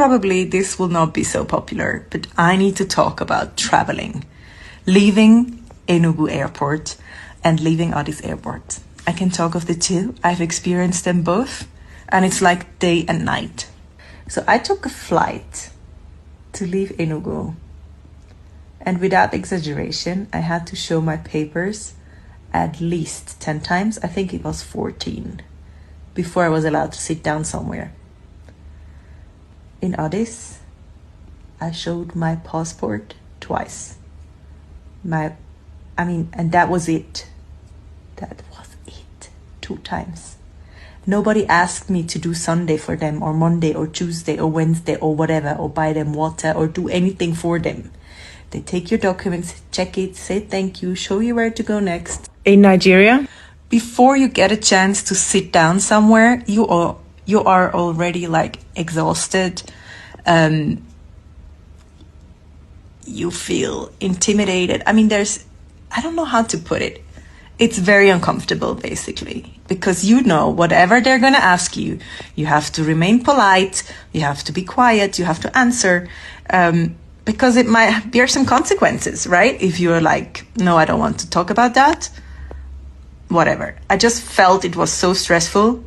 probably this will not be so popular, but I need to talk about traveling, leaving Enugu Airport and leaving Addis Airport. I can talk of the two. I've experienced them both, and it's like day and night. So I took a flight to leave Enugu, and without exaggeration, I had to show my papers at least 10 times. I think it was 14 before I was allowed to sit down somewhere. In Addis, I showed my passport twice. And that was it. That was it. 2 times. Nobody asked me to do Sunday for them, or Monday, or Tuesday, or Wednesday, or whatever, or buy them water, or do anything for them. They take your documents, check it, say thank you, show you where to go next. In Nigeria, before you get a chance to sit down somewhere, you are already like exhausted. You feel intimidated. I don't know how to put it. It's very uncomfortable, basically, because whatever they're going to ask you, you have to remain polite, you have to be quiet, you have to answer, because it might bear some consequences, right? If you're like, no, I don't want to talk about that, whatever. I just felt it was so stressful.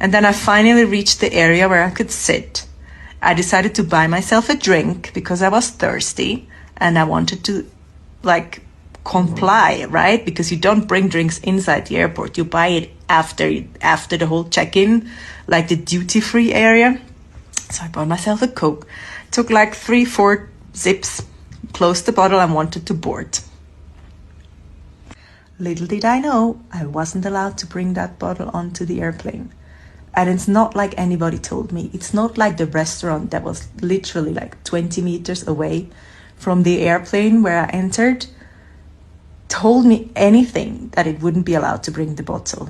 And then I finally reached the area where I could sit. I decided to buy myself a drink because I was thirsty and I wanted to comply, right? Because you don't bring drinks inside the airport. You buy it after the whole check-in, like the duty-free area. So I bought myself a Coke, took 3-4 zips, closed the bottle and wanted to board. Little did I know, I wasn't allowed to bring that bottle onto the airplane. And it's not like anybody told me. It's not like the restaurant that was literally 20 meters away from the airplane where I entered told me anything that it wouldn't be allowed to bring the bottle.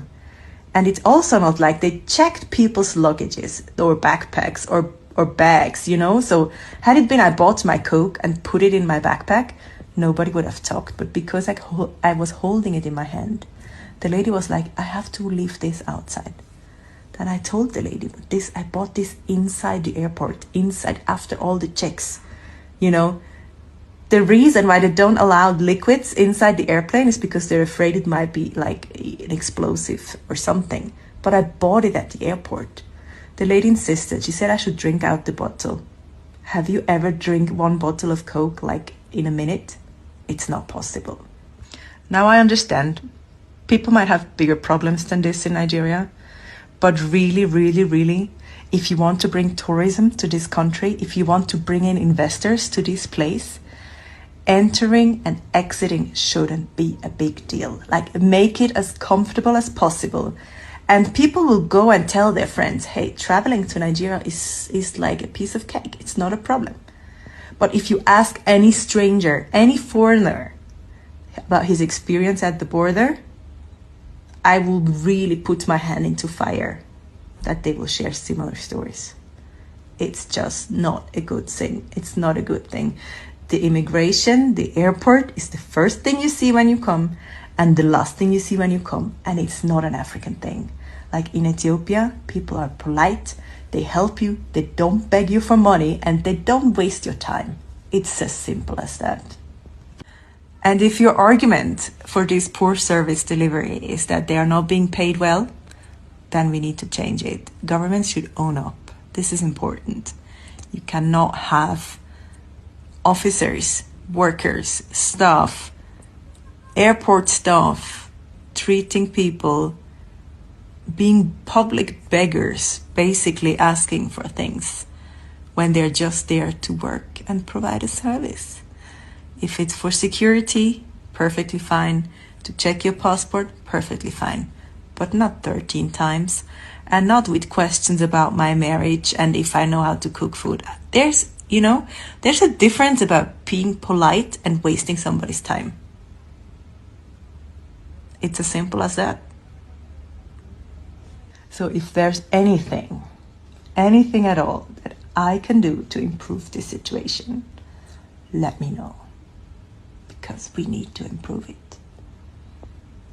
And it's also not like they checked people's luggages or backpacks or bags, So had it been I bought my Coke and put it in my backpack, nobody would have talked. But because I was holding it in my hand, the lady was like, I have to leave this outside. Then I told the lady, I bought this inside the airport, inside after all the checks. The reason why they don't allow liquids inside the airplane is because they're afraid it might be an explosive or something. But I bought it at the airport. The lady insisted. She said I should drink out the bottle. Have you ever drank 1 bottle of Coke in a minute? It's not possible. Now I understand. People might have bigger problems than this in Nigeria. But really, really, really, if you want to bring tourism to this country, if you want to bring in investors to this place, entering and exiting shouldn't be a big deal. Make it as comfortable as possible. And people will go and tell their friends, hey, traveling to Nigeria is like a piece of cake. It's not a problem. But if you ask any stranger, any foreigner about his experience at the border, I will really put my hand into fire that they will share similar stories. It's just not a good thing. It's not a good thing. The immigration, the airport is the first thing you see when you come and the last thing you see when you come. And it's not an African thing. In Ethiopia, people are polite, they help you, they don't beg you for money, and they don't waste your time. It's as simple as that. And if your argument for this poor service delivery is that they are not being paid well, then we need to change it. Governments should own up. This is important. You cannot have officers, workers, staff, airport staff treating people, being public beggars, basically asking for things when they're just there to work and provide a service. If it's for security, perfectly fine. To check your passport, perfectly fine. But not 13 times. And not with questions about my marriage and if I know how to cook food. There's a difference about being polite and wasting somebody's time. It's as simple as that. So if there's anything at all that I can do to improve this situation, let me know. Because we need to improve it.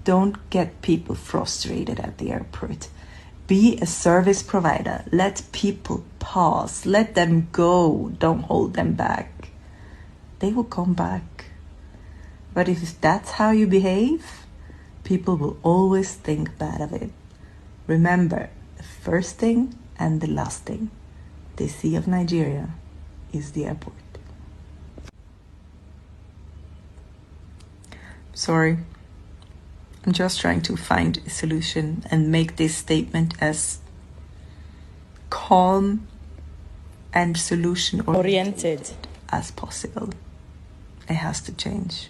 Don't get people frustrated at the airport. Be a service provider. Let people pass. Let them go. Don't hold them back. They will come back. But if that's how you behave, people will always think bad of it. Remember, the first thing and the last thing. The Sea of Nigeria is the airport. Sorry. I'm just trying to find a solution and make this statement as calm and solution oriented as possible. It has to change.